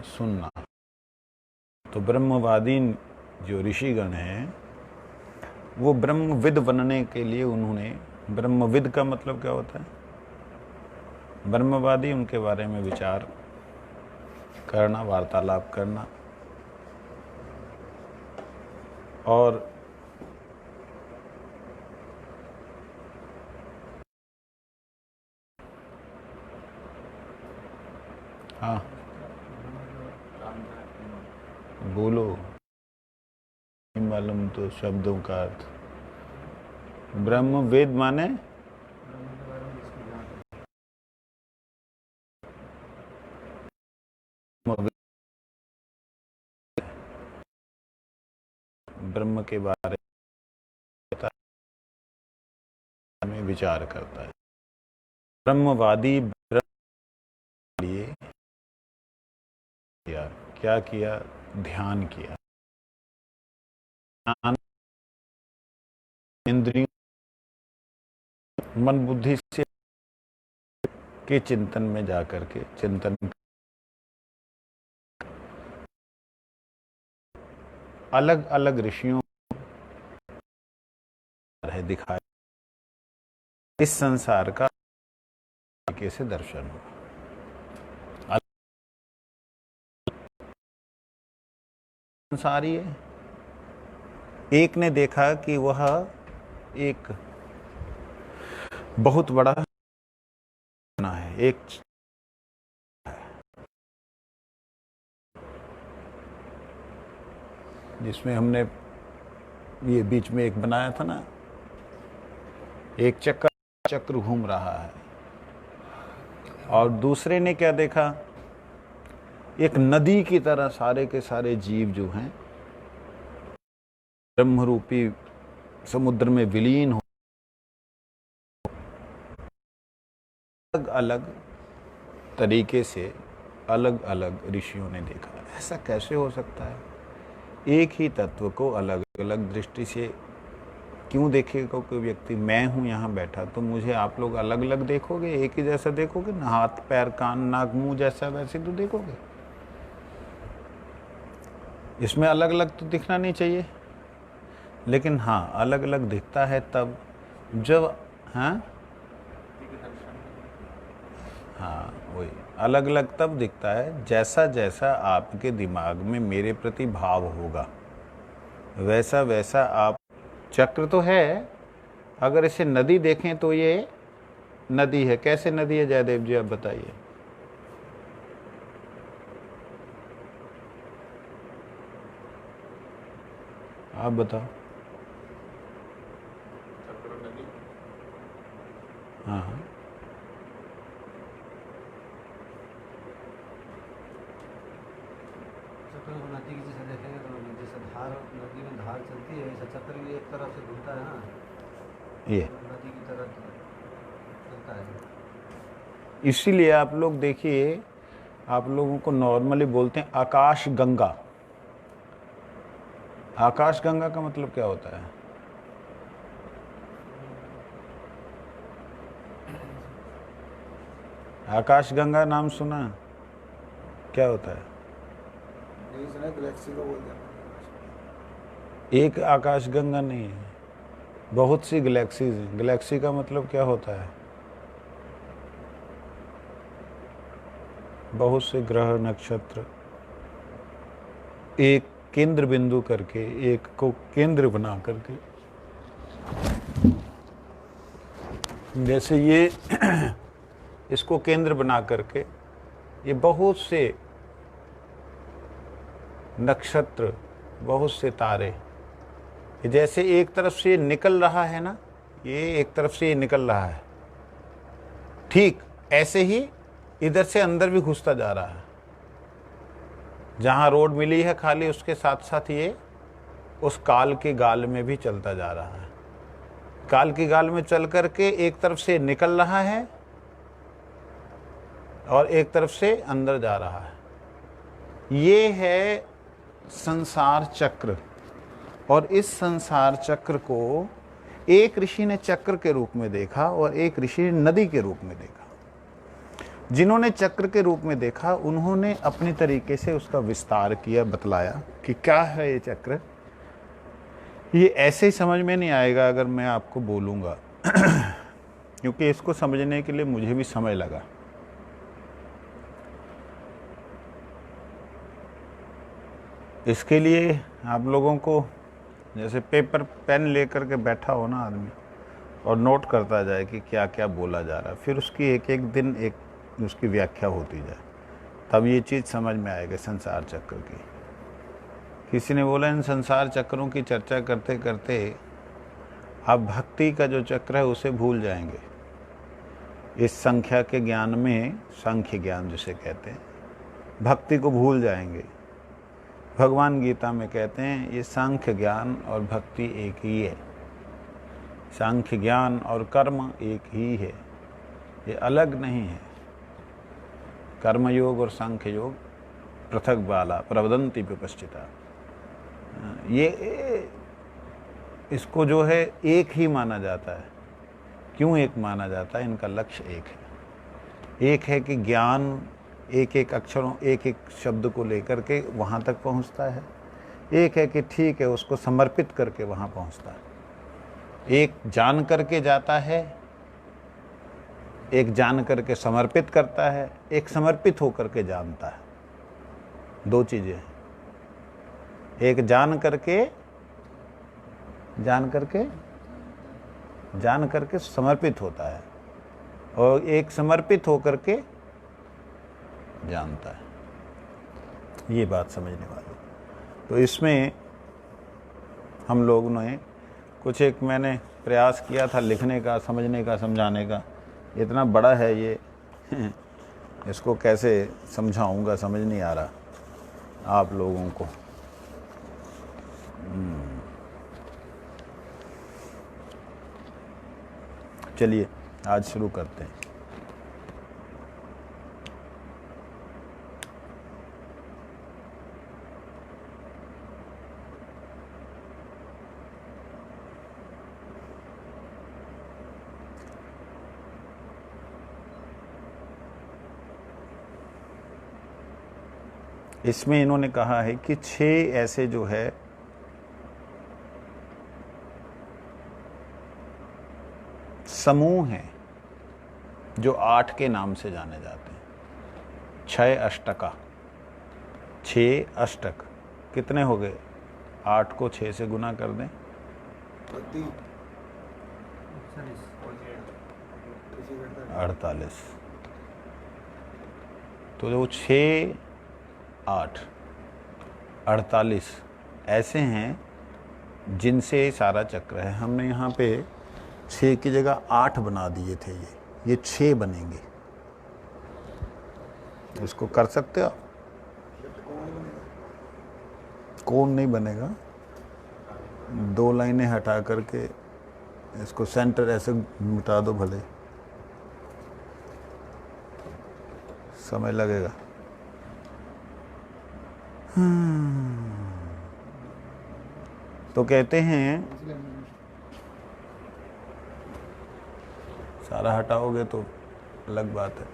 सुनना। तो ब्रह्मवादी जो ऋषिगण हैं वो ब्रह्मविद बनने के लिए उन्होंने, ब्रह्मविद का मतलब क्या होता है? ब्रह्मवादी, उनके बारे में विचार करना, वार्तालाप करना। और हाँ बोलो, मालूम तो शब्दों का अर्थ। ब्रह्मवेद माने ब्रह्म के बारे में विचार करता है। ब्रह्मवादी ब्रह्म लिए क्या किया? ध्यान किया। इंद्रियों, मन बुद्धि से के चिंतन में जाकर के चिंतन अलग अलग ऋषियों है दिखाया, इस संसार का तरीके से दर्शन हुआ। संसार ही है। एक ने देखा कि वह एक बहुत बड़ा है, एक जिसमें हमने ये बीच में एक बनाया था ना, एक चक्र घूम रहा है। और दूसरे ने क्या देखा? एक नदी की तरह सारे के सारे जीव जो हैं ब्रह्मरूपी समुद्र में विलीन हो। अलग अलग तरीके से अलग अलग ऋषियों ने देखा। ऐसा कैसे हो सकता है? एक ही तत्व को अलग अलग दृष्टि से क्यों देखेगा कोई व्यक्ति? मैं हूं यहाँ बैठा, तो मुझे आप लोग अलग अलग देखोगे? एक ही जैसा देखोगे ना? हाथ पैर कान नाक मुंह जैसा वैसे तो देखोगे। इसमें अलग अलग तो दिखना नहीं चाहिए। लेकिन हाँ, अलग अलग दिखता है तब जब हाँ वही अलग अलग तब दिखता है जैसा जैसा आपके दिमाग में मेरे प्रति भाव होगा, वैसा वैसा आप। चक्र तो है, अगर इसे नदी देखें तो ये नदी है। कैसे नदी है जयदेव जी, आप बताइए। आप बताओ। हाँ नदी की जैसे देखेंगे तो जैसे धार, नदी में धार चलती है, ऐसा चक्र भी एक तरफ से घूमता है ना, ये नदी की तरह चलता है। इसीलिए आप लोग देखिए, आप लोगों को नॉर्मली बोलते हैं आकाश गंगा। आकाश गंगा का मतलब क्या होता है? आकाश गंगा नाम सुना? क्या होता है? एक आकाश गंगा नहीं है, बहुत सी गैलेक्सीज हैं। गैलेक्सी का मतलब क्या होता है? बहुत से ग्रह नक्षत्र एक केंद्र बिंदु करके, एक को केंद्र बना करके, जैसे ये इसको केंद्र बना करके ये बहुत से नक्षत्र, बहुत से तारे, जैसे एक तरफ से निकल रहा है ना, ये एक तरफ से ये निकल रहा है, ठीक ऐसे ही इधर से अंदर भी घुसता जा रहा है। जहां रोड मिली है खाली, उसके साथ साथ ये उस काल के गाल में भी चलता जा रहा है। काल के गाल में चल करके एक तरफ से निकल रहा है और एक तरफ से अंदर जा रहा है। ये है संसार चक्र। और इस संसार चक्र को एक ऋषि ने चक्र के रूप में देखा और एक ऋषि ने नदी के रूप में देखा। जिन्होंने चक्र के रूप में देखा उन्होंने अपनी तरीके से उसका विस्तार किया, बतलाया कि क्या है ये चक्र। ये ऐसे ही समझ में नहीं आएगा अगर मैं आपको बोलूँगा क्योंकि इसको समझने के लिए मुझे भी समय लगा। इसके लिए आप लोगों को जैसे पेपर पेन लेकर के बैठा हो ना आदमी और नोट करता जाए कि क्या क्या बोला जा रहा है, फिर उसकी एक एक दिन एक उसकी व्याख्या होती जाए, तब ये चीज़ समझ में आएगी संसार चक्र की। किसी ने बोला इन संसार चक्रों की चर्चा करते करते आप भक्ति का जो चक्र है उसे भूल जाएंगे। इस संख्या के ज्ञान में, सांख्य ज्ञान जिसे कहते हैं, भक्ति को भूल जाएंगे। भगवान गीता में कहते हैं ये सांख्य ज्ञान और भक्ति एक ही है, सांख्य ज्ञान और कर्म एक ही है, ये अलग नहीं है। कर्मयोग और सांख्य योग पृथक बाला प्रवदंती विपश्चिता, ये इसको जो है एक ही माना जाता है। क्यों एक माना जाता है? इनका लक्ष्य एक है। एक है कि ज्ञान एक एक अक्षरों, एक एक शब्द को लेकर के वहाँ तक पहुँचता है। एक है कि ठीक है उसको समर्पित करके वहाँ पहुँचता है। एक जान करके जाता है, एक जान करके समर्पित करता है, एक समर्पित होकर के जानता है। दो चीज़ें हैं। एक जान करके समर्पित होता है और एक समर्पित होकर के जानता है। ये बात समझने वाली। तो इसमें हम लोगों ने कुछ एक मैंने प्रयास किया था लिखने का, समझने का, समझाने का। इतना बड़ा है ये इसको कैसे समझाऊंगा समझ नहीं आ रहा आप लोगों को। चलिए आज शुरू करते हैं। इसमें इन्होंने कहा है कि 6 ऐसे जो है समूह हैं जो 8 के नाम से जाने जाते हैं। 6 अष्टका, 6 अष्टक कितने हो गए? 8 को 6 से गुना कर दें 48। तो जो 6 8 48 ऐसे हैं जिनसे सारा चक्र है। हमने यहाँ पे 6 की जगह 8 बना दिए थे। ये 6 बनेंगे। इसको कर सकते हो? कौन नहीं बनेगा। 2 लाइनें हटा करके इसको सेंटर ऐसे मिटा दो, भले समय लगेगा। तो कहते हैं सारा हटाओगे तो अलग बात है,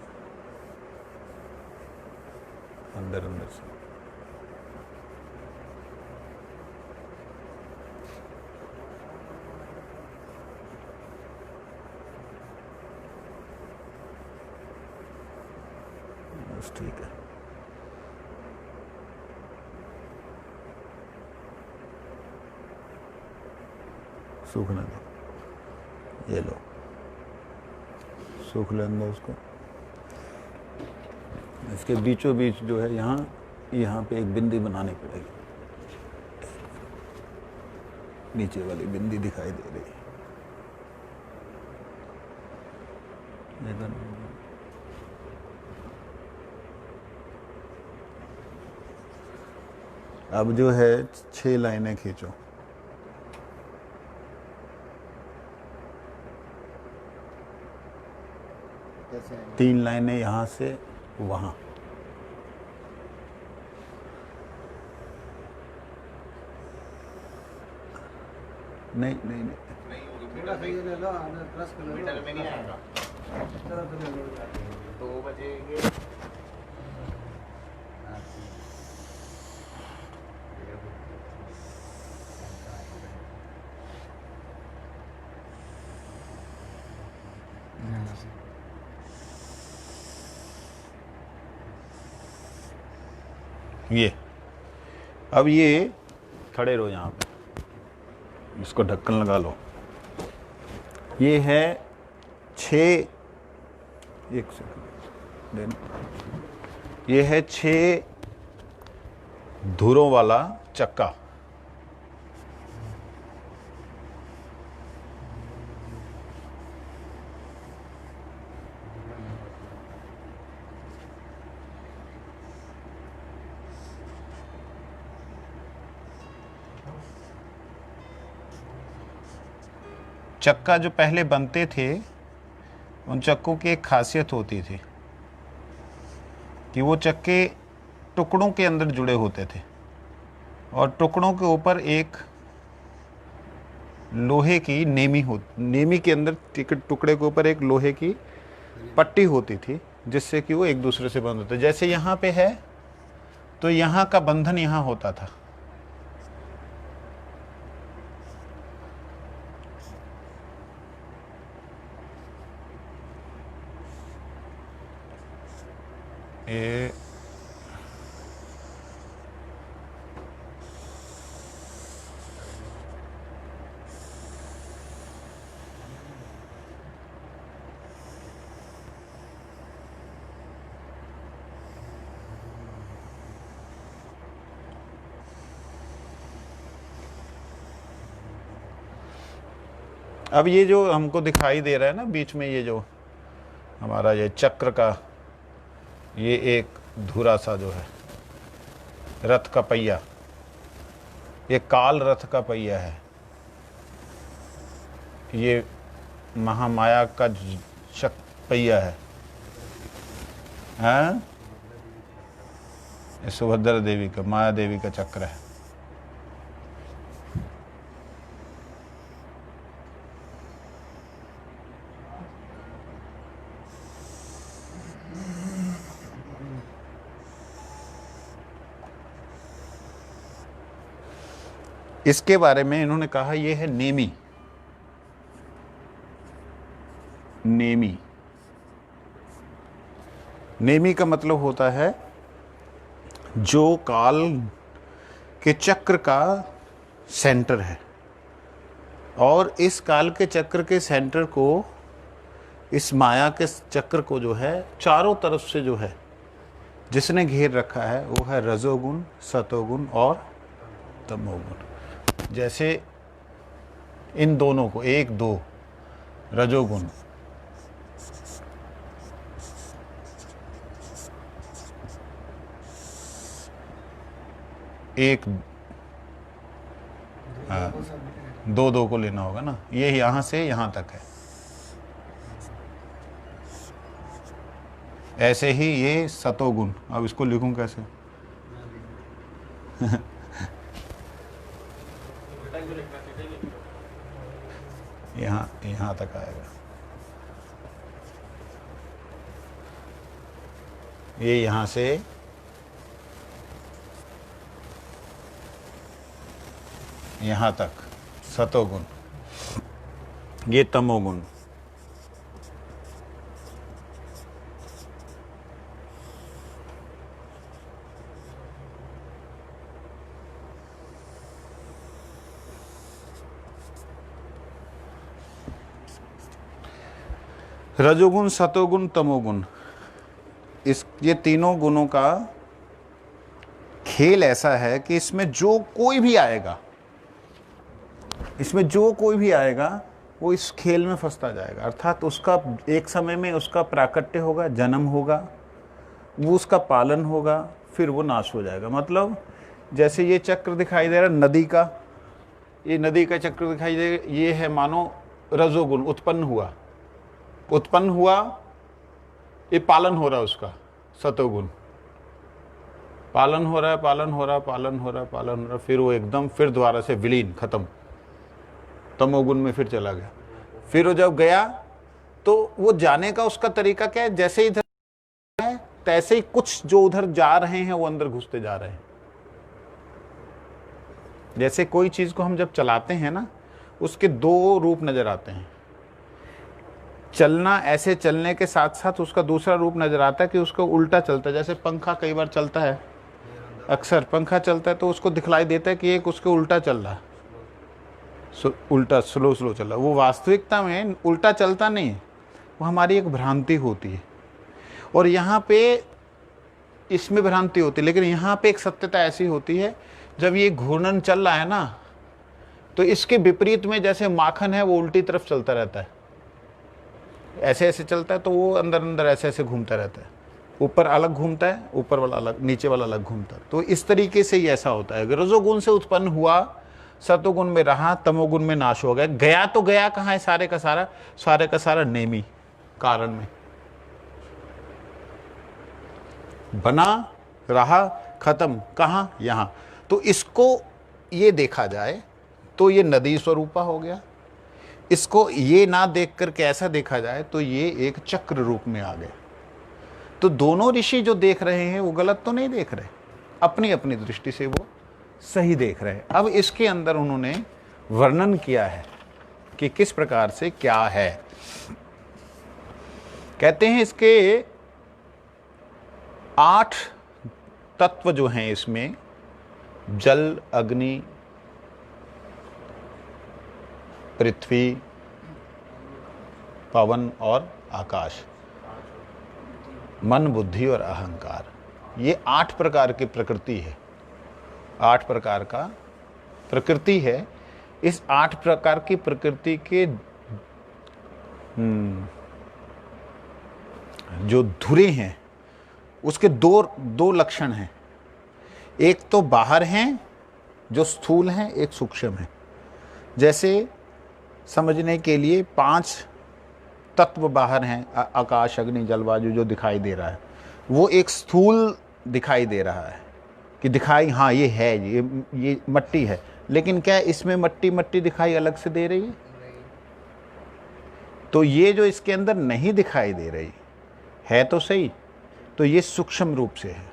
अंदर अंदर से। बस ठीक है। सूखने दो, ये लो, सूख लेने दो उसको। इसके बीचों बीच जो है यहाँ पे एक बिंदी बनानी पड़ेगी। नीचे वाली बिंदी दिखाई दे रही है। अब जो है 6 लाइनें खींचो। तीन लाइनें यहाँ से वहाँ। नहीं नहीं नहीं थोड़ा सा ये ले लो, क्रश कर लो। मीटर में नहीं आएगा। इस तरफ से ले लो। 2 बजेंगे। ये अब ये खड़े रहो यहाँ पे, इसको ढक्कन लगा लो। ये है 6, एक सेकंड, ये है 6 धुरों वाला चक्का। चक्का जो पहले बनते थे, उन चक्कों की एक खासियत होती थी कि वो चक्के टुकड़ों के अंदर जुड़े होते थे और टुकड़ों के ऊपर एक लोहे की नेमी के अंदर टुकड़े के ऊपर एक लोहे की पट्टी होती थी, जिससे कि वो एक दूसरे से बंध होते। जैसे यहाँ पे है तो यहाँ का बंधन यहाँ होता था। ये अब ये जो हमको दिखाई दे रहा है ना बीच में, ये जो हमारा ये चक्र का ये एक धुरा सा जो है, रथ का पहिया, ये काल रथ का पहिया है। ये महामाया का पहिया है, हाँ? ये सुभद्रा देवी का, माया देवी का चक्र है। इसके बारे में इन्होंने कहा ये है नेमी। नेमी, नेमी का मतलब होता है जो काल के चक्र का सेंटर है, और इस काल के चक्र के सेंटर को, इस माया के चक्र को जो है चारों तरफ से जो है जिसने घेर रखा है वो है रजोगुण, सतोगुण और तमोगुण। जैसे इन दोनों को, 1 2 रजोगुण, एक 2 2 को लेना होगा ना, ये यहां से यहां तक है। ऐसे ही ये सतोगुण, अब इसको लिखूं कैसे? यहाँ तक आएगा। ये यहाँ से यहाँ तक सतोगुण, ये तमोगुण। रजोगुण, सतोगुण, तमोगुण, ये तीनों गुणों का खेल ऐसा है कि इसमें जो कोई भी आएगा, वो इस खेल में फंसता जाएगा। अर्थात उसका एक समय में उसका प्राकट्य होगा, जन्म होगा, वो उसका पालन होगा, फिर वो नाश हो जाएगा। मतलब जैसे ये चक्र दिखाई दे रहा है नदी का, ये नदी का चक्र दिखाई दे, ये है मानो रजोगुण उत्पन्न हुआ, ये पालन हो रहा है उसका, सतोगुण पालन हो रहा है, फिर वो एकदम फिर दोबारा से विलीन, खत्म, तमोगुण में फिर चला गया। फिर वो जब गया तो वो जाने का उसका तरीका क्या है, जैसे ही तैसे ही कुछ जो उधर जा रहे हैं वो अंदर घुसते जा रहे हैं। जैसे कोई चीज को हम जब चलाते हैं ना, उसके दो रूप नजर आते हैं। चलना, ऐसे चलने के साथ साथ उसका दूसरा रूप नजर आता है कि उसका उल्टा चलता है। जैसे पंखा कई बार चलता है, अक्सर पंखा चलता है तो उसको दिखलाई देता है कि एक उसके उल्टा चल रहा है, उल्टा स्लो स्लो चल रहा है। वो वास्तविकता में उल्टा चलता नहीं है, वो हमारी एक भ्रांति होती है। और यहाँ पे इसमें भ्रांति होती है, लेकिन यहाँ पे एक सत्यता ऐसी होती है, जब ये घूर्णन चल रहा है ना, तो इसके विपरीत में जैसे माखन है वो उल्टी तरफ चलता रहता है, ऐसे ऐसे चलता है, तो वो अंदर अंदर ऐसे ऐसे घूमता रहता है। ऊपर अलग घूमता है, ऊपर वाला अलग, नीचे वाला अलग घूमता है। तो इस तरीके से ही ऐसा होता है। रजोगुण से उत्पन्न हुआ, सतोगुण में रहा, तमोगुण में नाश हो गया। गया तो गया कहाँ है सारे का सारा नेमी कारण में बना रहा, खत्म कहाँ, यहाँ। तो इसको ये देखा जाए तो ये नदी स्वरूपा हो गया। इसको ये ना देख कर कैसा देखा जाए तो ये एक चक्र रूप में आ गया। तो दोनों ऋषि जो देख रहे हैं वो गलत तो नहीं देख रहे, अपनी अपनी दृष्टि से वो सही देख रहे हैं। अब इसके अंदर उन्होंने वर्णन किया है कि किस प्रकार से क्या है। कहते हैं इसके 8 तत्व जो हैं इसमें, जल, अग्नि, पृथ्वी, पवन और आकाश, मन, बुद्धि और अहंकार, ये 8 प्रकार की प्रकृति है। 8 प्रकार का प्रकृति है। इस 8 प्रकार की प्रकृति के जो धुरे हैं उसके दो लक्षण हैं। एक तो बाहर हैं जो स्थूल हैं, एक सूक्ष्म है। जैसे समझने के लिए 5 तत्व बाहर हैं, आकाश, अग्नि, जल, वायु, जो दिखाई दे रहा है वो एक स्थूल दिखाई दे रहा है कि दिखाई, हाँ ये है, ये मट्टी है, लेकिन क्या इसमें मट्टी दिखाई अलग से दे रही है? तो ये जो इसके अंदर नहीं दिखाई दे रही है तो सही, तो ये सूक्ष्म रूप से है,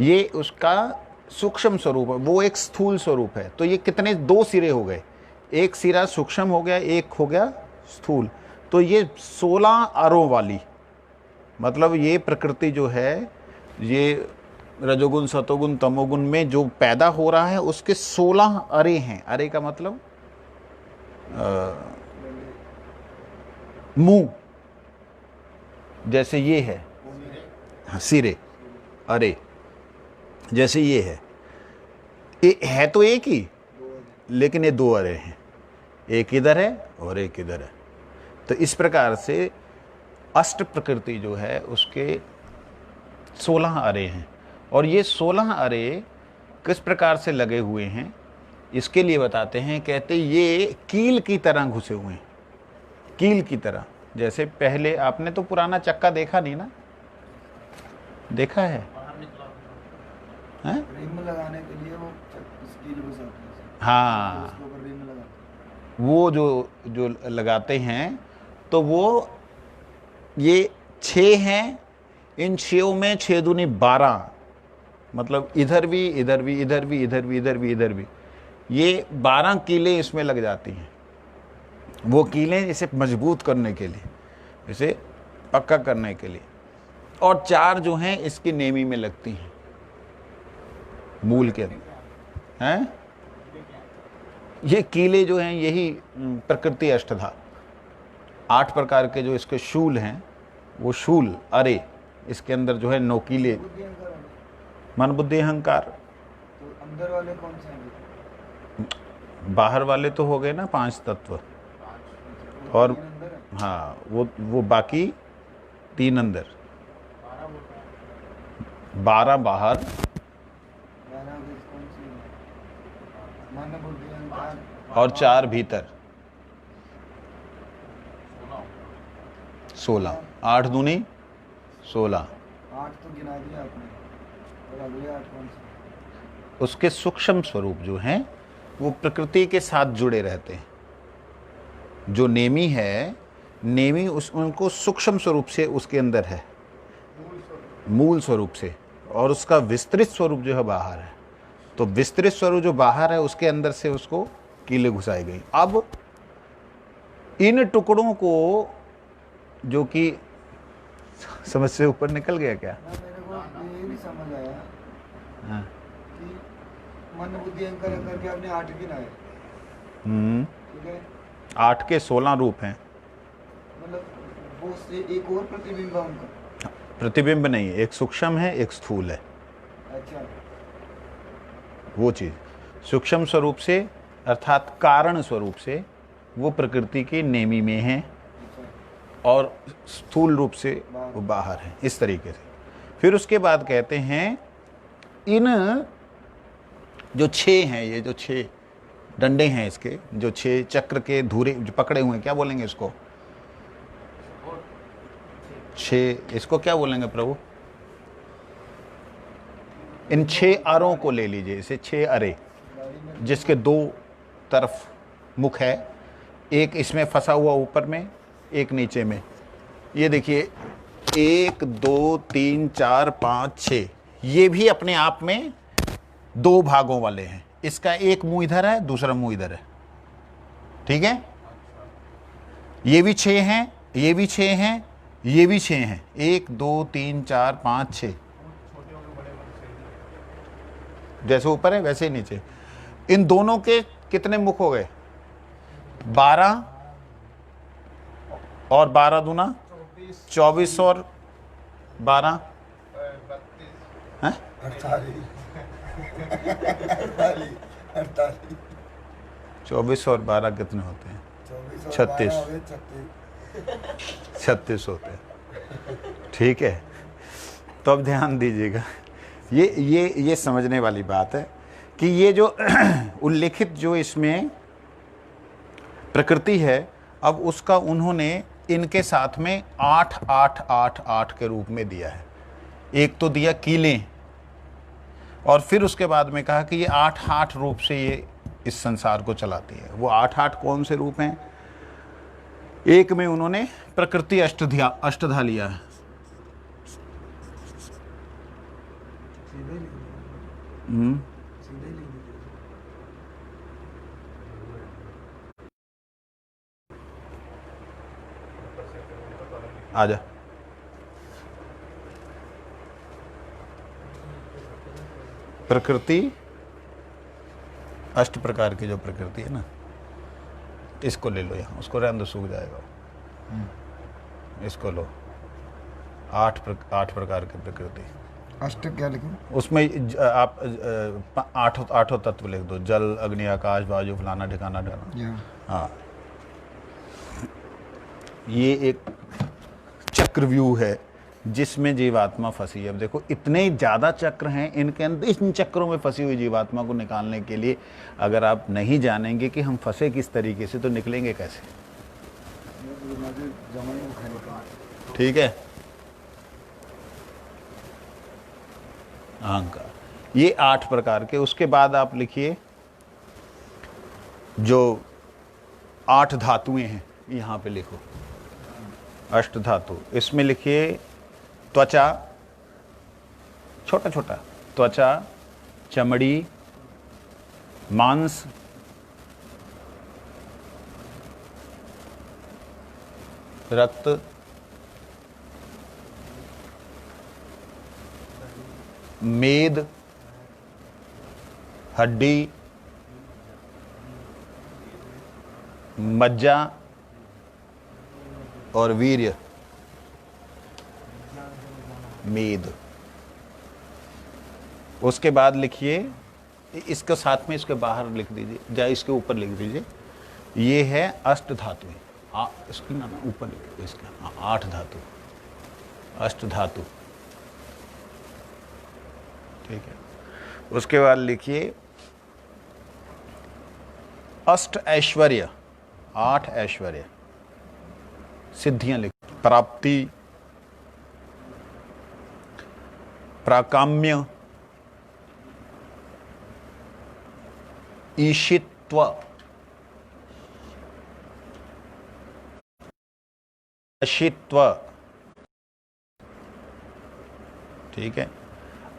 ये उसका सूक्ष्म स्वरूप है, वो एक स्थूल स्वरूप है। तो ये कितने, 2 सिरे हो गए, एक सिरा सूक्ष्म हो गया, एक हो गया स्थूल। तो ये 16 अरों वाली, मतलब ये प्रकृति जो है, ये रजोगुण, सतोगुण, तमोगुण में जो पैदा हो रहा है उसके 16 अरे हैं। अरे का मतलब मुंह, जैसे ये है, हाँ, सिरे, अरे जैसे ये है तो एक ही, लेकिन ये 2 अरे हैं, एक इधर है और एक इधर है। तो इस प्रकार से अष्ट प्रकृति जो है उसके 16 अरे हैं। और ये 16 अरे किस प्रकार से लगे हुए हैं इसके लिए बताते हैं। कहते ये कील की तरह घुसे हुए हैं, कील की तरह। जैसे पहले आपने तो पुराना चक्का देखा नहीं ना, देखा है? रिम लगाने के लिए वो स्टील घुस आती है। हाँ, उसके ऊपर रिम लगाते हैं। वो जो लगाते हैं, तो वो ये 6 हैं, इन 6 में 6 दूनी 12, मतलब इधर भी, इधर भी, इधर भी, इधर भी, इधर भी, इधर भी, ये 12 कीलें इसमें लग जाती हैं। वो कीलें इसे मजबूत करने के लिए, इसे पक्का करने के लिए। और 4 जो हैं इसकी नेमी में लगती हैं, मूल के अंदर हैं। ये कीले जो हैं यही प्रकृति अष्टधा। 8 प्रकार के जो इसके शूल हैं, वो शूल अरे इसके अंदर जो है 9 कीले। मन, बुद्धि, अहंकार। तो अंदर वाले कौन से हैं? बाहर वाले तो हो गए ना 5 तत्व, और हाँ वो बाकी 3 अंदर, 12 बाहर, और 4 भीतर, 16। 8 दूनी 16। 8 तो गिना दिया आपने, और अगले 8 कौन से? उसके सूक्ष्म स्वरूप जो हैं वो प्रकृति के साथ जुड़े रहते हैं। जो नेमी है, नेमी उनको सूक्ष्म स्वरूप से उसके अंदर है। मूल स्वरूप से, और उसका विस्तृत स्वरूप जो है बाहर है। तो विस्तृत स्वरूप जो बाहर है उसके अंदर से उसको कीले घुसाई गई। अब इन टुकड़ों को, जो कि समझ से ऊपर निकल गया क्या? मेरे को ये नहीं समझ आया हाँ। कि मन बुद्धि अहंकार करके आपने 8 गिनाए, ठीक है, 8 के 16 रूप हैं। मतलब वो से एक और प्रतिबिंब है उनका। प्रतिबिंब नहीं, एक सूक्ष्म है, एक स्थूल है। अच्छा, वो चीज सूक्ष्म स्वरूप से अर्थात कारण स्वरूप से वो प्रकृति की नेमी में है, अच्छा, और स्थूल रूप से वो बाहर है, इस तरीके से। फिर उसके बाद कहते हैं इन जो 6 हैं, ये जो 6 डंडे हैं इसके, जो 6 चक्र के धुरे जो पकड़े हुए हैं, क्या बोलेंगे इसको? 6, इसको क्या बोलेंगे प्रभु? इन 6 अरों को ले लीजिए, इसे 6 अरे, जिसके 2 तरफ मुख है, एक इसमें फंसा हुआ ऊपर में, एक नीचे में। ये देखिए 1 2 3 4 5 6, ये भी अपने आप में 2 भागों वाले हैं। इसका एक मुंह इधर है, दूसरा मुंह इधर है, ठीक है। ये भी 6 हैं, ये भी 6 हैं, ये भी 6 हैं। 1 2 3 4 5 6, जैसे ऊपर है वैसे ही नीचे। इन दोनों के कितने मुख हो गए? 12 और 12 दूना 24 और 12 हैं? 24 और 12 कितने होते हैं? 36 होते हैं, ठीक है। तो अब ध्यान दीजिएगा, ये समझने वाली बात है कि ये जो उल्लेखित जो इसमें प्रकृति है, अब उसका उन्होंने इनके साथ में 8 8 8 8 के रूप में दिया है। एक तो दिया कीले, और फिर उसके बाद में कहा कि ये 8 8 रूप से ये इस संसार को चलाती है। वो 8 8 कौन से रूप हैं? एक में उन्होंने प्रकृति अष्टधा लिया है, सीधे लिख दीजिए, हम्म, सीधे लिख दीजिए। आजा। प्रकृति 8 प्रकार की जो प्रकृति है ना, इसको ले लो, यहाँ उसको रहने दो, सूख जाएगा। इसको लो, 8 प्रकार की प्रकृति। अष्ट क्या लिखूं? उसमें आप 8 तत्व लिख दो, जल अग्नि आकाश वायु फलाना ठिकाना ठिकाना। हाँ, ये एक चक्रव्यूह है जिसमें जीवात्मा फंसी है। अब देखो इतने ज़्यादा चक्र हैं इनके अंदर, इन चक्रों में फंसी हुई जीवात्मा को निकालने के लिए अगर आप नहीं जानेंगे कि हम फंसे किस तरीके से, तो निकलेंगे कैसे? ठीक है। अहंकार, ये 8 प्रकार के। उसके बाद आप लिखिए जो 8 धातुएं हैं, यहाँ पे लिखो 8 धातु। इसमें लिखिए त्वचा, छोटा छोटा, त्वचा, चमड़ी, मांस, रक्त, मेद, हड्डी, मज्जा और वीर्य। मेद। उसके बाद लिखिए, इसके साथ में इसके बाहर लिख दीजिए, या इसके ऊपर लिख दीजिए, ये है अष्ट धातुएं। इसकी ना ऊपर लिखिए, इसका 8 धातु, अष्ट धातु, ठीक है। उसके बाद लिखिए अष्ट ऐश्वर्य, 8 ऐश्वर्य, सिद्धियां लिख, प्राप्ति, प्राकाम्य, ईशित्व, अशित्व, ठीक है।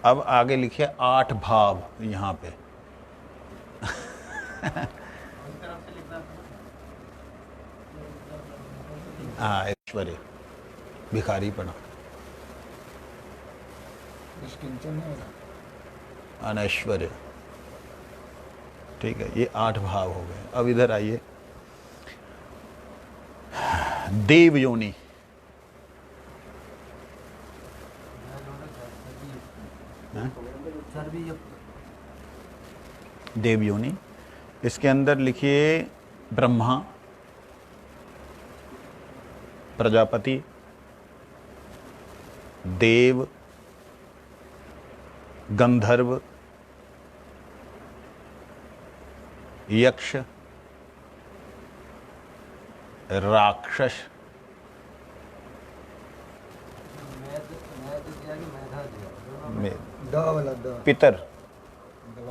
अब आगे लिखिए 8 भाव यहाँ पे। हाँ, ऐश्वर्य भिखारी पना, अनैश्वर्य। ठीक है, ये 8 भाव हो गए। अब इधर आइए, देव योनि। देव योनि, इसके अंदर लिखिए ब्रह्मा, प्रजापति, देव, गंधर्व, यक्ष, राक्षस, पितर,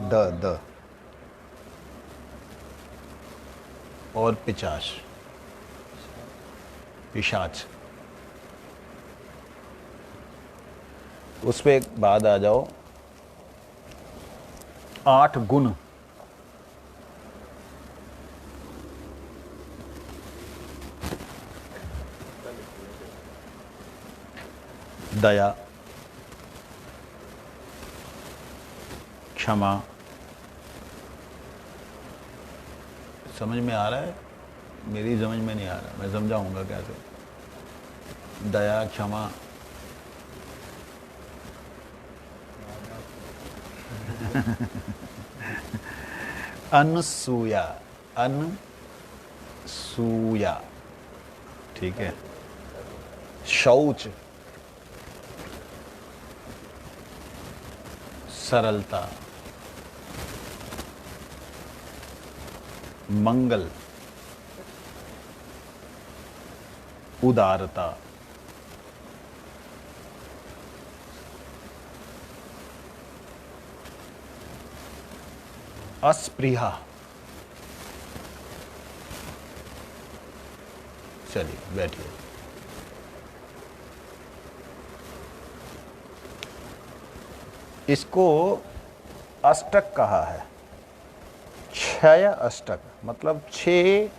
द और पिशाच, पिशाच। उस पे एक बाद आ जाओ, 8 गुण। दया, क्षमा, समझ में आ रहा है? मेरी समझ में नहीं आ रहा, मैं समझाऊंगा कैसे। दया, क्षमा, अनसूया, अनसूया, ठीक है। शौच, सरलता, मंगल, उदारता, अस्पृहा। चलिए बैठिए। इसको अष्टक कहा है, 6 अष्टक, मतलब 6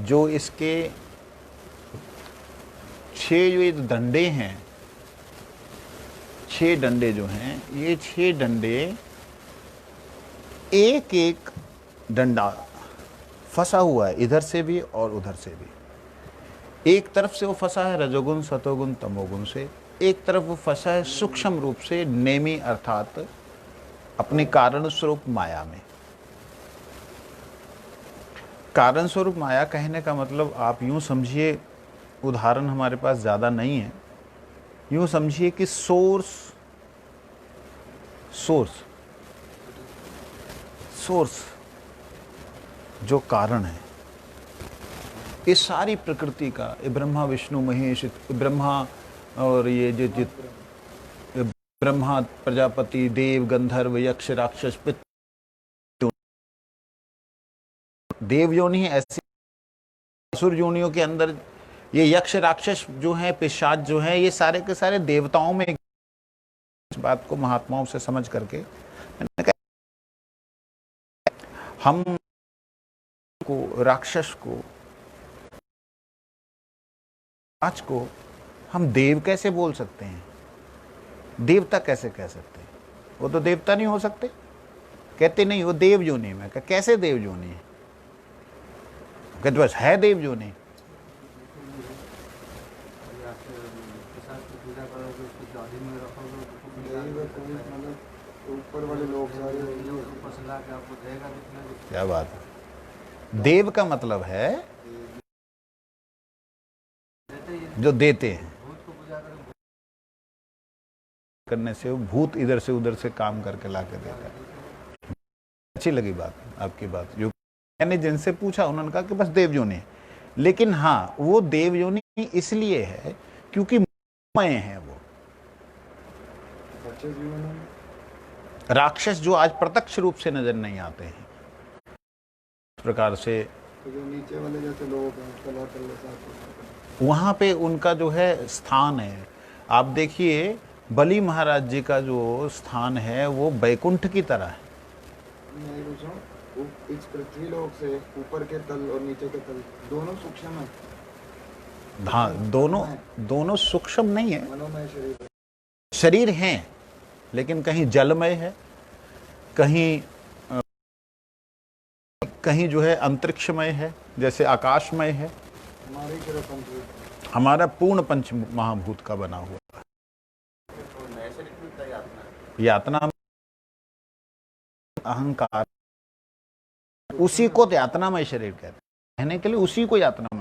जो इसके 6 जो ये डंडे हैं, 6 डंडे जो हैं, ये 6 डंडे, एक एक डंडा फंसा हुआ है, इधर से भी और उधर से भी। एक तरफ से वो फंसा है रजोगुण, सतोगुण, तमोगुण से, एक तरफ वो फंसा है सूक्ष्म रूप से नेमी, अर्थात अपने कारण स्वरूप माया में। कारण स्वरूप माया कहने का मतलब आप यूं समझिए, उदाहरण हमारे पास ज़्यादा नहीं है, यूं समझिए कि सोर्स जो कारण है, इस सारी प्रकृति का, ये ब्रह्मा विष्णु महेश, ब्रह्मा और ये जो ब्रह्मा, प्रजापति, देव, गंधर्व, यक्ष, राक्षस, पितृ, देव योनि है। ऐसी असुर योनियों के अंदर ये यक्ष, राक्षस जो हैं, पिशाच जो हैं, ये सारे के सारे देवताओं में। इस बात को महात्माओं से समझ करके मैंने कहा, हम को, राक्षस को, आज को हम देव कैसे बोल सकते हैं, देवता कैसे कह सकते हैं? वो तो देवता नहीं हो सकते। कहते नहीं वो देव योनि में। कैसे देव योनि है? कहते बस है देव योनि। क्या बात है। देव का मतलब है जो देते हैं, करने से वो भूत इधर से उधर से काम करके ला के देता है। अच्छी लगी बात, आपकी बात। जो मैंने जिनसे पूछा उन्होंने कहा कि बस देव योनि है, लेकिन हाँ वो देव योनि इसलिए है क्योंकि मय है वो। राक्षस जो आज प्रत्यक्ष रूप से नजर नहीं आते हैं, इस प्रकार से तो जो नीचे वाले जैसे लोग हैं, वहां पे उनका जो है स्थान है। आप देखिए बलि महाराज जी का जो स्थान है वो बैकुंठ की तरह है। मैं पूछ रहा हूँ, इस पृथ्वी लोक से ऊपर के तल और नीचे के तल दोनों सूक्ष्म है? हाँ, दोनों सूक्ष्म नहीं है, मनोमय शरीर है। शरीर हैं, लेकिन कहीं जलमय है, कहीं जो है अंतरिक्षमय है, जैसे आकाशमय है। हमारे की पंच हमारा पूर्ण पंच महाभूत का बना हुआ है। यातना अहंकार, उसी को यातनामय शरीर कहते हैं। कहने के लिए उसी को यातनामय।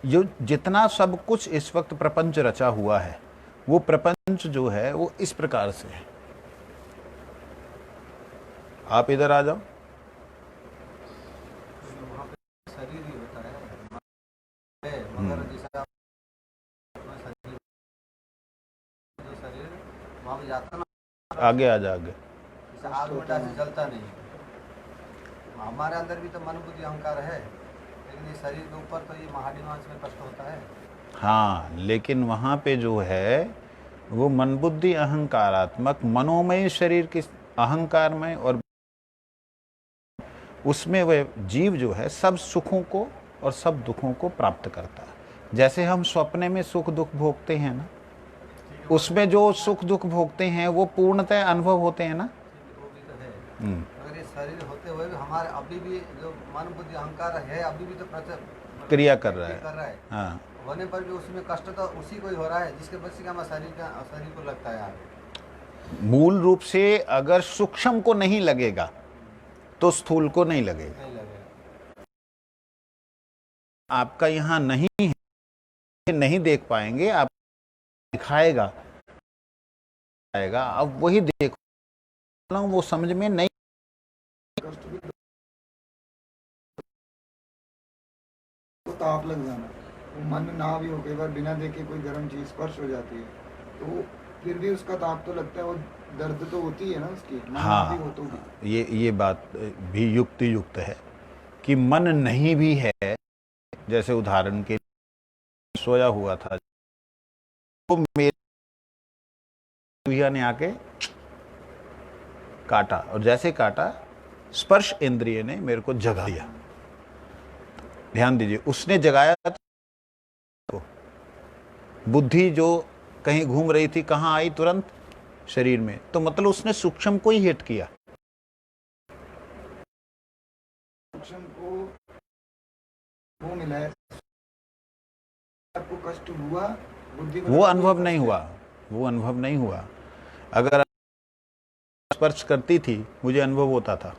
जो जितना सब कुछ इस वक्त प्रपंच रचा हुआ है, वो प्रपंच जो है वो इस प्रकार से है। आप इधर आ जाओ। वहाँ पे शरीर ही होता है, मगर जैसे आप शरीर, जो शरीर वहाँ पे जाता ना, आगे आ जा, आगे। जैसे आग में डाल जलता नहीं। हमारे अंदर भी तो मन बुद्धि अहंकार है, लेकिन ये शरीर के ऊपर तो ये महादिमांस में कष्ट होता है। हाँ, लेकिन वहां पे जो है वो मन बुद्धि अहंकारात्मक मनोमय शरीर के अहंकारमय, और उसमें वह जीव जो है सब सुखों को और सब दुखों को प्राप्त करता है। जैसे हम सपने में सुख दुख भोगते हैं ना, उसमें जो सुख दुख भोगते हैं वो पूर्णतः अनुभव होते हैं ना। वो भी तो है, अगर ये शरीर होते हुए भी हमारे अभी भी जो मन बुद्धि अहंकार है, अभी भी तो क्रिया कर रहा है। हाँ, होने पर भी उसमें कष्ट तो उसी को ही हो रहा है जिसके वजह से हमारे शरीर को लगता है यार। मूल रूप से अगर सूक्ष्म को नहीं लगेगा तो स्थूल को नहीं लगेगा। नहीं लगेगा। आपका यहाँ नहीं है, नहीं देख पाएंगे, आप दिखाएगा आएगा, अब वही देख वो समझ में नहीं। तो ताप लग जाना, वो मन ना भी हो, कई बार बिना देखे कोई गर्म चीज स्पर्श हो जाती है तो फिर भी उसका ताप तो लगता है, वो दर्द तो होती है ना उसकी, मन ना भी हो तो भी। ये बात भी युक्त है कि मन नहीं भी है। जैसे उदाहरण के सोया हुआ था, तो मेरे भैया ने आके काटा, और जैसे काटा स्पर्श इंद्रिय ने मेरे को जगा दिया। ध्यान दीजिए, उसने जगाया तो बुद्धि जो कहीं घूम रही थी कहाँ आई? तुरंत शरीर में। तो मतलब उसने सूक्ष्म को ही हिट किया। सूक्ष्म को वो मिला है, आपको कष्ट हुआ, बुद्धि को वो अनुभव नहीं हुआ, वो अनुभव नहीं हुआ। अगर स्पर्श करती थी मुझे अनुभव होता था,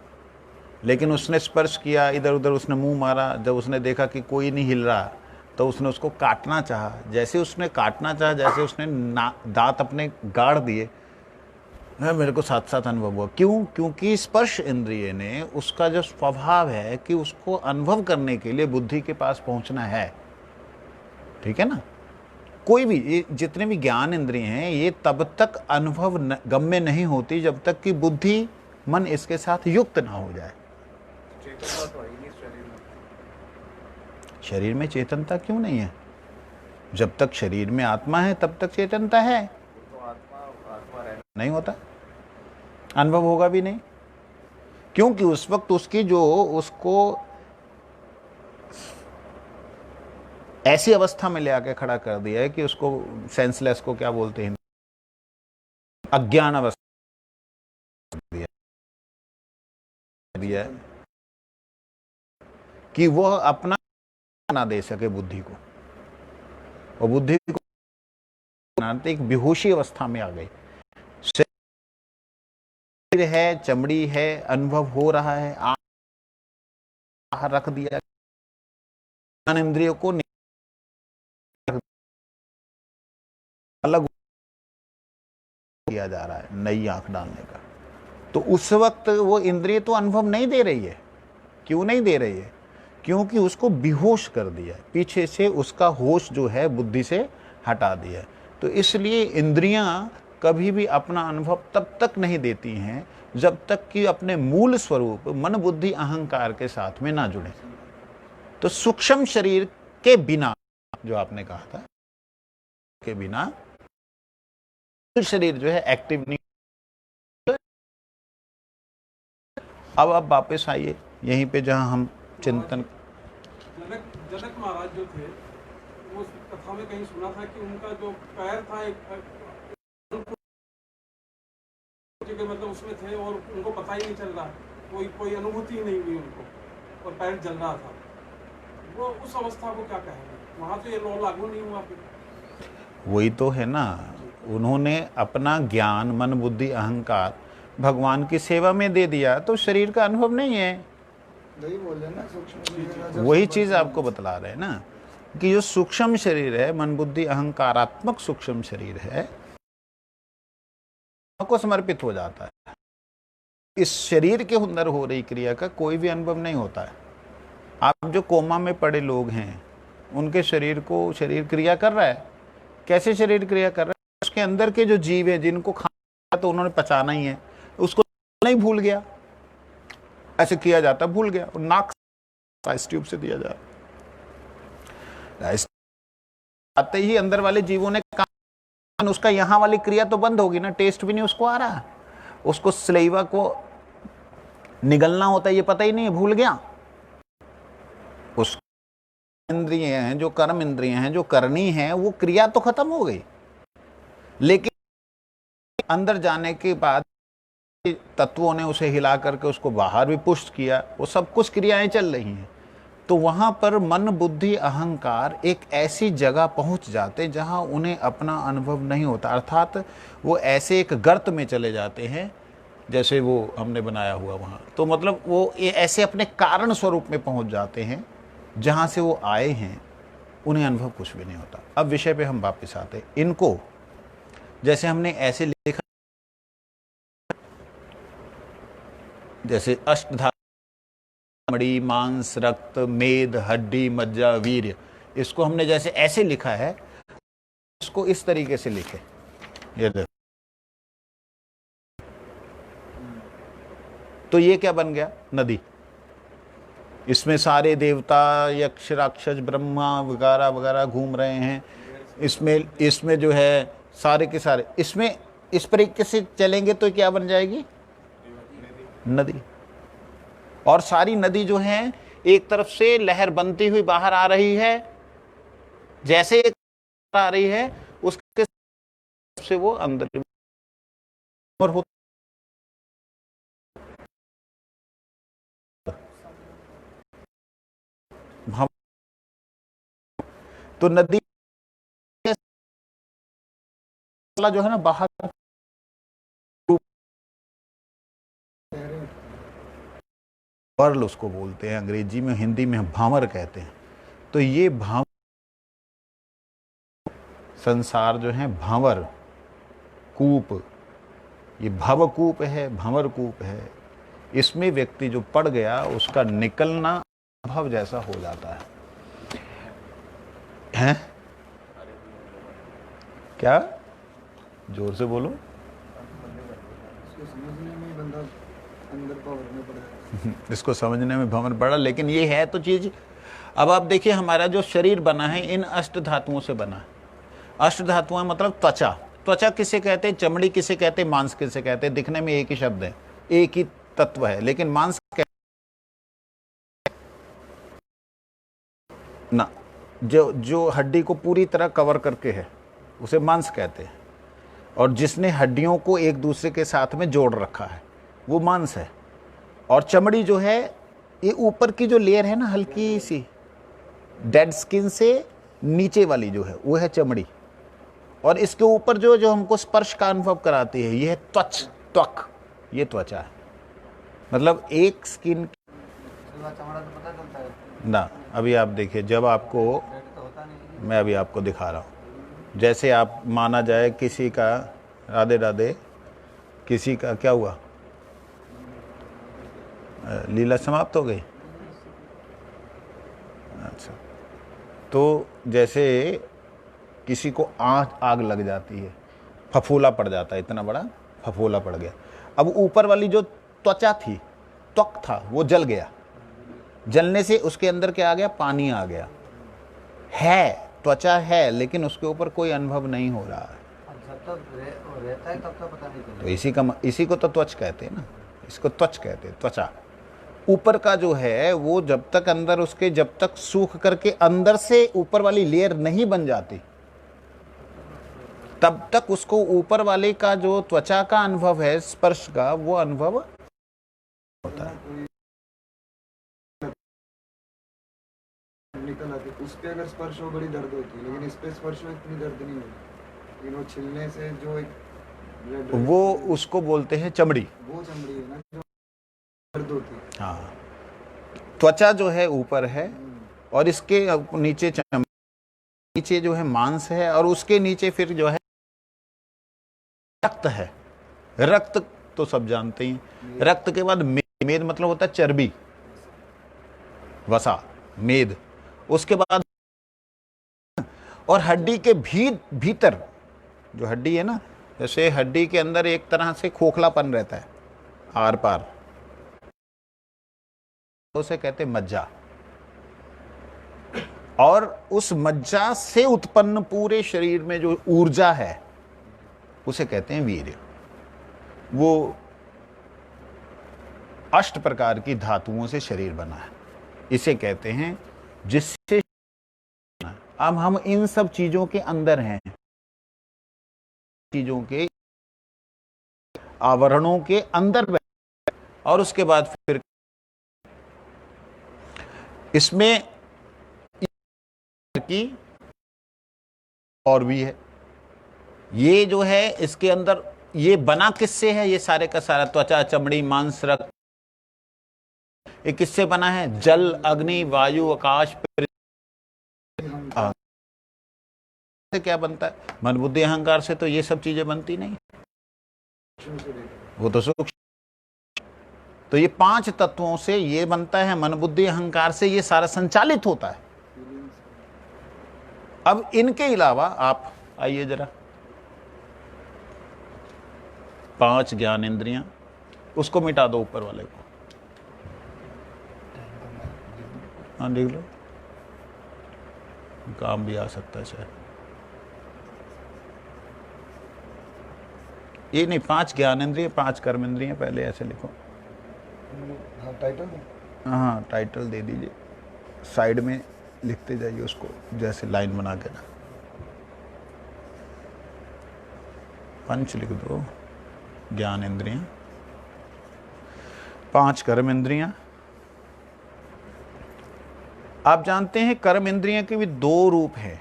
लेकिन उसने स्पर्श किया, इधर उधर उसने मुंह मारा, जब उसने देखा कि कोई नहीं हिल रहा तो उसने उसको काटना चाहा। जैसे उसने काटना चाहा, जैसे उसने दांत अपने गाड़ दिए, मेरे को साथ साथ अनुभव हुआ। क्यों? क्योंकि स्पर्श इंद्रिय ने, उसका जो स्वभाव है कि उसको अनुभव करने के लिए बुद्धि के पास पहुंचना है। ठीक है ना? कोई भी, ये जितने भी ज्ञान इंद्रिय हैं, ये तब तक अनुभव गम्य नहीं होती जब तक कि बुद्धि मन इसके साथ युक्त ना हो जाए। शरीर में चेतनता क्यों नहीं है? जब तक शरीर में आत्मा है तब तक चेतनता है। नहीं होता, अनुभव होगा भी नहीं, क्योंकि उस वक्त उसकी जो उसको ऐसी अवस्था में ले आके खड़ा कर दिया है कि उसको सेंसलेस को क्या बोलते हैं, अज्ञान अवस्था दिया है कि वह अपना ना दे सके बुद्धि को, और बुद्धि को बनाते एक बेहोशी अवस्था में आ गई। शरीर है, चमड़ी है, अनुभव हो रहा है, रख दिया इंद्रियों को, अलग किया जा रहा है नई आंख डालने का। तो उस वक्त वो इंद्रिय तो अनुभव नहीं दे रही है। क्यों नहीं दे रही है? क्योंकि उसको बेहोश कर दिया है, पीछे से उसका होश जो है बुद्धि से हटा दिया है। तो इसलिए इंद्रियां कभी भी अपना अनुभव तब तक नहीं देती हैं जब तक कि अपने मूल स्वरूप मन बुद्धि अहंकार के साथ में ना जुड़े। तो सूक्ष्म शरीर के बिना, जो आपने कहा था के बिना शरीर जो है एक्टिव नहीं। अब आप वापस आइए यहीं पे जहां हम चिंतन। जनक महाराज जो थे वो कथा में कहीं सुना था कि उनका जो पैर था एक मतलब उसमें थे और उनको पता ही नहीं चल रहा, कोई अनुभूति ही नहीं हुई उनको, और पैर जल रहा था। वो उस अवस्था को क्या कहेंगे? वहाँ तो ये लॉ लागू नहीं हुआ फिर। वही तो है ना, उन्होंने अपना ज्ञान, मन, बुद्धि, अहंकार भगवान की सेवा में दे दिया, तो शरीर का अनुभव नहीं है। वही बोल रहे हैं ना, सूक्ष्म वही चीज आपको बतला रहे हैं ना कि जो सूक्ष्म शरीर है, मन, बुद्धि, अहंकारात्मक सूक्ष्म शरीर है, को समर्पित हो जाता है। इस शरीर के अंदर हो रही क्रिया का कोई भी अनुभव नहीं होता है। आप जो कोमा में पड़े लोग हैं, उनके शरीर क्रिया कर रहा है। कैसे शरीर क्रिया कर रहा है? उसके अंदर के जो जीव है, जिनको खाना तो उन्होंने पचाना ही है, उसको नहीं भूल गया, ऐसे किया जाता, भूल गया, और नाक आइस ट्यूब से दिया जाता। आते ही अंदर वाले जीवों ने काम, उसका यहां वाली क्रिया तो बंद होगी ना, टेस्ट भी नहीं उसको आ रहा, उसको सलाइवा को निगलना होता है ये पता ही नहीं, भूल गया। उस इंद्रिय हैं, जो कर्म इंद्रिय हैं, जो करनी है, वो क्रिया तो खत्म हो गई, लेकिन अंदर जाने के बाद तत्वों ने उसे हिला करके उसको बाहर भी पुष्ट किया, वो सब कुछ क्रियाएं चल रही हैं। तो वहां पर मन, बुद्धि, अहंकार एक ऐसी जगह पहुंच जाते जहां उन्हें अपना अनुभव नहीं होता, अर्थात वो ऐसे एक गर्त में चले जाते हैं जैसे वो हमने बनाया हुआ वहां। तो मतलब वो ऐसे अपने कारण स्वरूप में पहुंच जाते हैं जहां से वो आए हैं, उन्हें अनुभव कुछ भी नहीं होता। अब विषय पे हम वापस आते, इनको जैसे हमने ऐसे लिखा, जैसे अष्टधातु, मणि, मांस, रक्त, मेद, हड्डी, मज्जा, वीर्य, इसको हमने जैसे ऐसे लिखा है, इसको इस तरीके से लिखे, ये देखो। तो ये क्या बन गया? नदी। इसमें सारे देवता, यक्ष, राक्षस, ब्रह्मा वगैरह वगैरह घूम रहे हैं। इसमें जो है सारे के सारे, इसमें इस तरीके से चलेंगे तो क्या बन जाएगी? नदी। और सारी नदी जो है एक तरफ से लहर बनती हुई बाहर आ रही है, जैसे एक आ रही है उसके से वो अंदर और होता। तो नदी जो है ना बाहर, वर्ल उसको बोलते हैं, अंग्रेजी में, हिंदी में भांवर कहते हैं। तो ये भांवर संसार जो है, भांवर कूप, ये भवकूप है, भंवर कूप है। इसमें व्यक्ति जो पड़ गया, उसका निकलना अनुभव जैसा हो जाता है। हैं? क्या? जोर से बोलो। इसको समझने में बंदा अंदर पावर में पड़ा है। इसको समझने में भंवर पड़ा, लेकिन ये है तो चीज। अब आप देखिए, हमारा जो शरीर बना है इन अष्ट धातुओं से बना है। अष्ट धातुएं मतलब त्वचा। त्वचा किसे कहते हैं? चमड़ी किसे कहते हैं? मांस किसे कहते हैं? दिखने में एक ही शब्द है, एक ही तत्व है, लेकिन मांस ना, जो हड्डी को पूरी तरह कवर करके है, उसे मांस कहते हैं। और जिसने हड्डियों को एक दूसरे के साथ में जोड़ रखा है, वो मांस है। और चमड़ी जो है, ये ऊपर की जो लेयर है ना, हल्की सी डेड स्किन से नीचे वाली जो है, वो है चमड़ी। और इसके ऊपर जो हमको स्पर्श का अनुभव कराती है, ये है त्वक, ये त्वचा है। मतलब एक स्किन चमड़ा तो पता चलता है ना। अभी आप देखिए, जब आपको, तो होता नहीं। मैं अभी आपको दिखा रहा हूँ, जैसे आप माना जाए किसी का, राधे राधे, किसी का क्या हुआ, लीला समाप्त हो गई। अच्छा, तो जैसे किसी को आग लग जाती है, फफूला पड़ जाता है, इतना बड़ा फफूला पड़ गया। अब ऊपर वाली जो त्वचा थी, त्वक था, वो जल गया। जलने से उसके अंदर क्या आ गया? पानी आ गया। है त्वचा है लेकिन उसके ऊपर कोई अनुभव नहीं हो रहा है। अब जब तक रहता है तब तक पता नहीं तो चलेगा। इसी को तो त्वच कहते हैं ना, इसको त्वच कहते हैं, त्वचा। ऊपर का जो है वो जब तक अंदर उसके, जब तक सूख करके अंदर से ऊपर वाली लेयर नहीं बन जाती तब तक उसको ऊपर वाले का जो त्वचा का अनुभव है, स्पर्श का, वो अनुभव होता है। निकल आती उस पे अगर स्पर्श हो बड़ी दर्द होती है, लेकिन इस पे स्पर्श हो इतनी दर्द नहीं होती। लेकिन वो छिलने से जो एक वो उसको बोलते हैं चमड़ी। वो चमड़ी है ना जो दर्द होती है। हाँ, त्वचा जो है ऊपर है और इसके नीचे नीचे जो है मांस है और उसके नीचे फिर जो है रक्त है। रक्त तो सब जानते ही, रक्त के बाद मेद मतलब होता है चर्बी, वसा, मेद। उसके बाद और हड्डी के भीतर जो हड्डी है ना, जैसे हड्डी के अंदर एक तरह से खोखलापन रहता है आर पार, उसे कहते हैं मज्जा। और उस मज्जा से उत्पन्न पूरे शरीर में जो ऊर्जा है उसे कहते हैं वीर्य। वो 8 प्रकार की धातुओं से शरीर बना है, इसे कहते हैं जिससे। अब हम इन सब चीजों के अंदर हैं, चीजों के आवरणों के अंदर बैठे, और उसके बाद फिर इसमें की और भी है। ये जो है इसके अंदर ये बना किससे है? ये सारे का सारा त्वचा, चमड़ी, मांस, रक्त, ये किससे बना है? जल, अग्नि, वायु, आकाश, से क्या बनता है? मन, बुद्धि, अहंकार से तो ये सब चीजें बनती नहीं, वो तो सूक्ष्म। तो ये 5 तत्वों से ये बनता है, मन, बुद्धि, अहंकार से ये सारा संचालित होता है। अब इनके अलावा आप आइए जरा, 5 ज्ञान इंद्रियां, उसको मिटा दो ऊपर वाले को। हाँ देख लो, काम भी आ सकता है शायद। ये नहीं, 5 ज्ञान इंद्रिय, 5 कर्म इंद्रिय, पहले ऐसे लिखो। टाइटल हाँ टाइटल दे दीजिए, साइड में लिखते जाइए उसको, जैसे लाइन बना के ना। 5 लिख दो ज्ञान इंद्रियां, 5 कर्म इंद्रियां। आप जानते हैं कर्म इंद्रियां के भी 2 रूप हैं।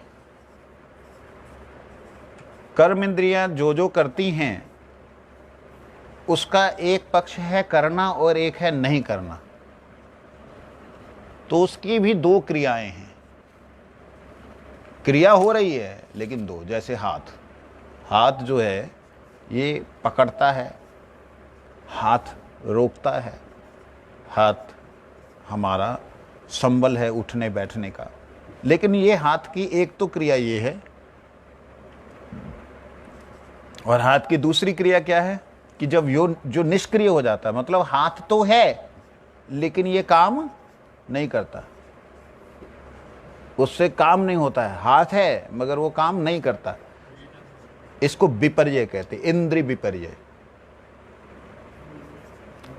कर्म इंद्रियां जो करती हैं उसका एक पक्ष है करना और एक है नहीं करना, तो उसकी भी 2 क्रियाएं हैं। क्रिया हो रही है लेकिन 2, जैसे हाथ जो है ये पकड़ता है, हाथ रोकता है, हाथ हमारा संबल है उठने बैठने का, लेकिन ये हाथ की एक तो क्रिया ये है, और हाथ की दूसरी क्रिया क्या है कि जब जो निष्क्रिय हो जाता है, मतलब हाथ तो है लेकिन ये काम नहीं करता, उससे काम नहीं होता है, हाथ है मगर वो काम नहीं करता, इसको विपर्य कहते हैं, इंद्रिय विपर्य।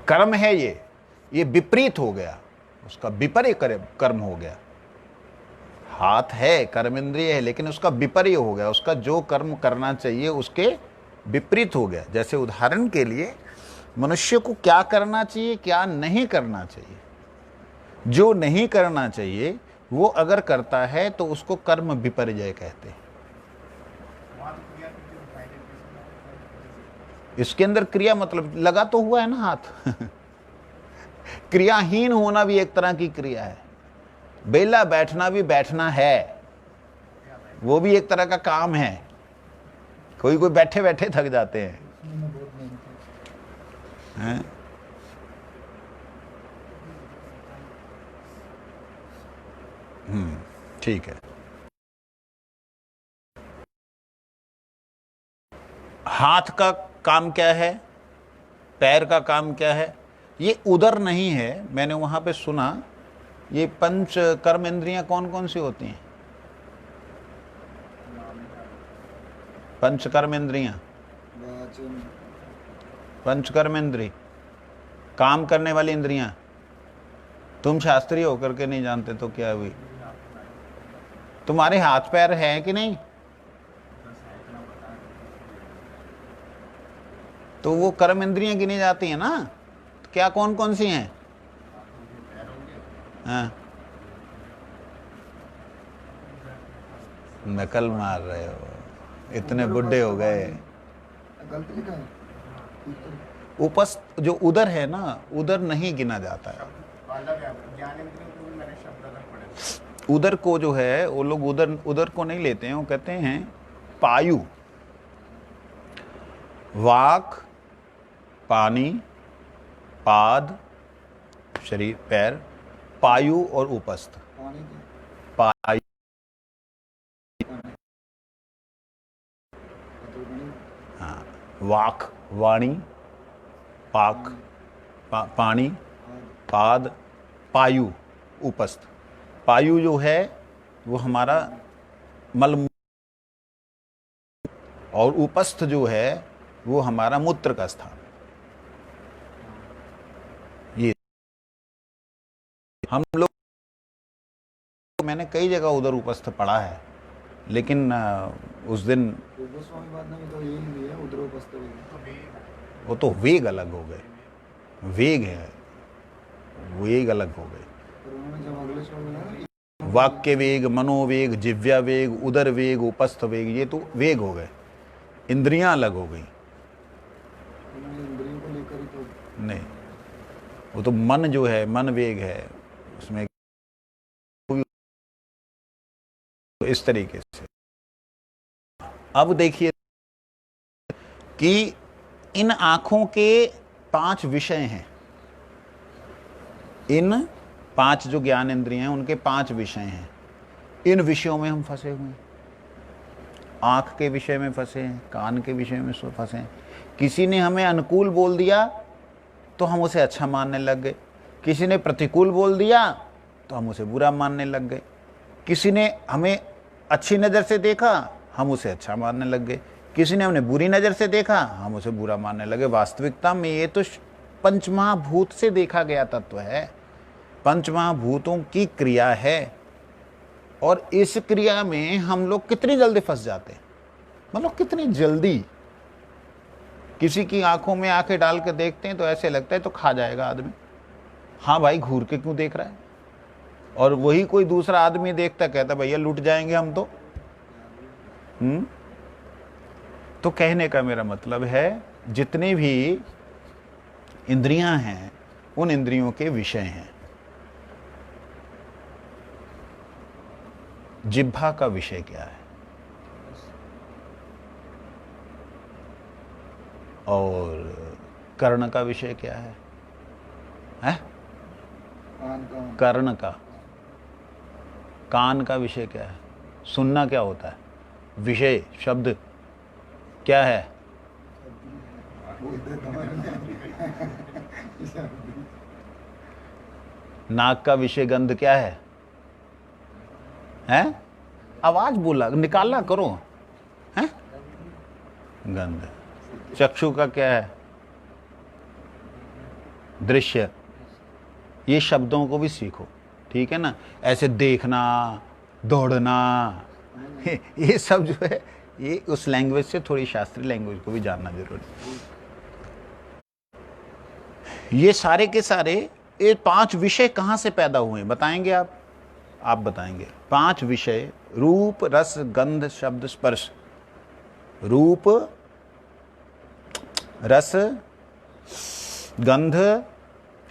कर्म है ये विपरीत हो गया, उसका विपर्य कर्म हो गया। हाथ है, कर्म इंद्रिय है, लेकिन उसका विपर्य हो गया, उसका जो कर्म करना चाहिए उसके विपरीत हो गया। जैसे उदाहरण के लिए मनुष्य को क्या करना चाहिए, क्या नहीं करना चाहिए। जो नहीं करना चाहिए वो अगर करता है तो उसको कर्म विपर्य कहते हैं। इसके अंदर क्रिया मतलब लगा तो हुआ है ना हाथ। क्रियाहीन होना भी एक तरह की क्रिया है, बेला बैठना भी बैठना है, वो भी एक तरह का काम है। कोई बैठे बैठे थक जाते हैं, हैं? ठीक है। हाथ का काम क्या है, पैर का काम क्या है? ये उधर नहीं है, मैंने वहां पे सुना। ये 5 कर्म इंद्रियां कौन कौन सी होती हैं? पंचकर्म इंद्रियां, वाचन, पंचकर्म इंद्री, काम करने वाली इंद्रियां। तुम शास्त्रीय होकर के नहीं जानते तो क्या हुई? तुम्हारे हाथ पैर हैं कि नहीं? तो वो कर्म इंद्रियां गिनी जाती हैं ना। तो क्या कौन कौन सी हैं? हाँ, नकल मार रहे हो, इतने बुढ़े हो गए। गलत लिखा है। उपस्थ जो उदर है ना, उदर नहीं गिना जाता है। उदर को जो है वो लोग उदर को नहीं लेते हैं, वो कहते हैं पायु, वाक, पानी, पाद, शरीर, पैर, पायु और उपस्थ। पानी की पायु, हाँ, वाक, वाणी, पाक, पानी, पाद, पायु, उपस्थ। पायु जो है वो हमारा मल, और उपस्थ जो है वो हमारा मूत्र का स्थान। ये हम लोग, मैंने कई जगह उधर उपस्थ पढ़ा है, लेकिन उस दिन गोस्वामी बाद में तो यही भी है, उदरोपस्थ भी। वो तो वेग अलग हो गए, वेग है, वेग अलग हो गए। पर उन्होंने जब अगले श्लोक में ना वाक्य वेग, मनोवेग, जिव्या वेग, उदर वेग, उपस्थ वेग, ये तो वेग हो गए, इंद्रियां अलग हो गई। उन्होंने इंद्रियों को लेकर ही तो नहीं, वो तो मन जो है, मन वेग है, उसमें तो इस तरीके से। अब देखिए कि इन आंखों के 5 विषय हैं, इन 5 जो ज्ञान इंद्रिय हैं उनके 5 विषय हैं। इन विषयों में हम फंसे हुए हैं, आंख के विषय में फंसे हैं, कान के विषय में फंसे हैं। किसी ने हमें अनुकूल बोल दिया तो हम उसे अच्छा मानने लग गए, किसी ने प्रतिकूल बोल दिया तो हम उसे बुरा मानने लग गए, किसी ने हमें अच्छी नज़र से देखा हम उसे अच्छा मानने लग गए, किसी ने हमें बुरी नज़र से देखा हम उसे बुरा मानने लगे। वास्तविकता में ये तो पंचमहाभूत से देखा गया तत्व है, पंचमहाभूतों की क्रिया है, और इस क्रिया में हम लोग कितनी जल्दी फंस जाते हैं। मतलब कितनी जल्दी किसी की आंखों में आंखें डाल के देखते हैं तो ऐसे लगता है तो खा जाएगा आदमी। हाँ भाई, घूर के क्यों देख रहा है? और वही कोई दूसरा आदमी देखता कहता भैया लूट जाएंगे हम तो। तो कहने का मेरा मतलब है जितने भी इंद्रियां हैं उन इंद्रियों के विषय हैं। जिह्वा का विषय क्या है और कर्ण का विषय क्या है? कर्ण का, कान का विषय क्या है? सुनना क्या होता है? विषय शब्द क्या है? नाक का विषय गंध क्या है? हैं? आवाज बोला, निकालना करो। हैं? गंध। चक्षु का क्या है? दृश्य। ये शब्दों को भी सीखो, ठीक है ना? ऐसे देखना, दौड़ना, ये सब जो है ये उस लैंग्वेज से थोड़ी शास्त्रीय लैंग्वेज को भी जानना जरूरी है। ये सारे के सारे ये 5 विषय कहाँ से पैदा हुए बताएंगे आप बताएंगे। 5 विषय, रूप, रस, गंध, शब्द, स्पर्श। रूप, रस, गंध,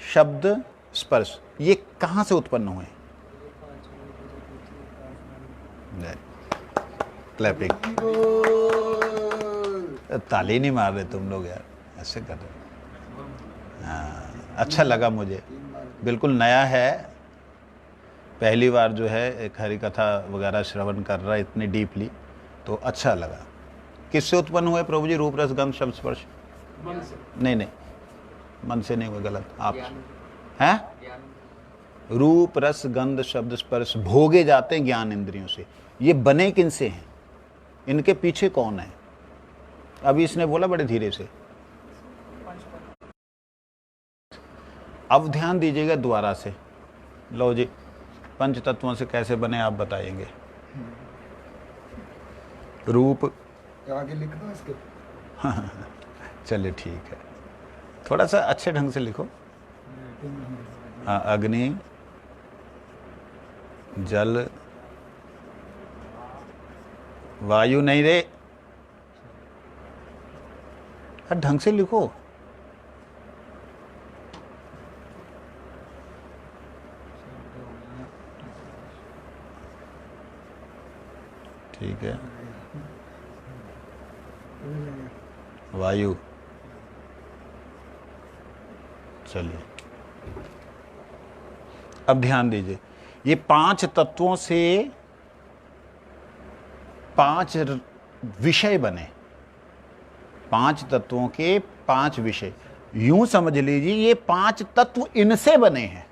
शब्द, स्पर्श, ये कहाँ से उत्पन्न हुए? क्लैपिंग। ताली नहीं मार रहे तुम लोग यार, ऐसे कर रहे। हाँ, अच्छा लगा मुझे, बिल्कुल नया है, पहली बार जो है एक हरि कथा वगैरह श्रवण कर रहा है इतनी डीपली, तो अच्छा लगा। किससे उत्पन्न हुए प्रभु जी? रूप, रस, गंध, शब्द, स्पर्श? मन से। नहीं, मन से नहीं हुआ, गलत आप हैं। रूप, रस, गंध, शब्द, स्पर्श भोगे जाते हैं ज्ञान इंद्रियों से। ये बने किन से हैं? इनके पीछे कौन है? अभी इसने बोला बड़े धीरे से। अब ध्यान दीजिएगा दोबारा से। लो जी, पंच तत्वों से कैसे बने आप बताएंगे। रूप, आगे लिख दो इसके। चलिए ठीक है, थोड़ा सा अच्छे ढंग से लिखो। हाँ, अग्नि, जल, वायु नहीं रे, ढंग से लिखो। ठीक है, वायु। चलिए अब ध्यान दीजिए, ये 5 तत्वों से 5 विषय बने। 5 तत्वों के 5 विषय, यूं समझ लीजिए ये 5 तत्व इनसे बने हैं।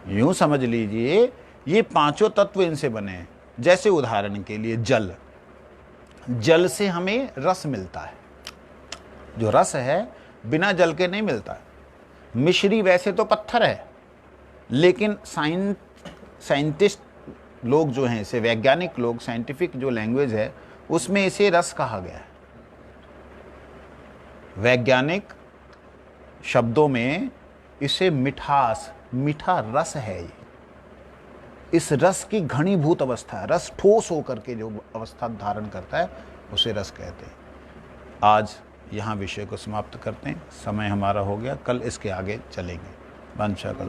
यूं समझ लीजिए ये 5 तत्व इनसे बने हैं। जैसे उदाहरण के लिए जल, जल से हमें रस मिलता है। जो रस है बिना जल के नहीं मिलता। मिश्री वैसे तो पत्थर है, लेकिन साइंटिस्ट लोग जो हैं, इसे वैज्ञानिक लोग, साइंटिफिक जो लैंग्वेज है उसमें इसे रस कहा गया है। वैज्ञानिक शब्दों में इसे मिठास, मीठा रस है। ये इस रस की घनीभूत अवस्था है। रस ठोस होकर के जो अवस्था धारण करता है उसे रस कहते हैं। आज यहाँ विषय को समाप्त करते हैं, समय हमारा हो गया, कल इसके आगे चलेंगे। वंशा कल।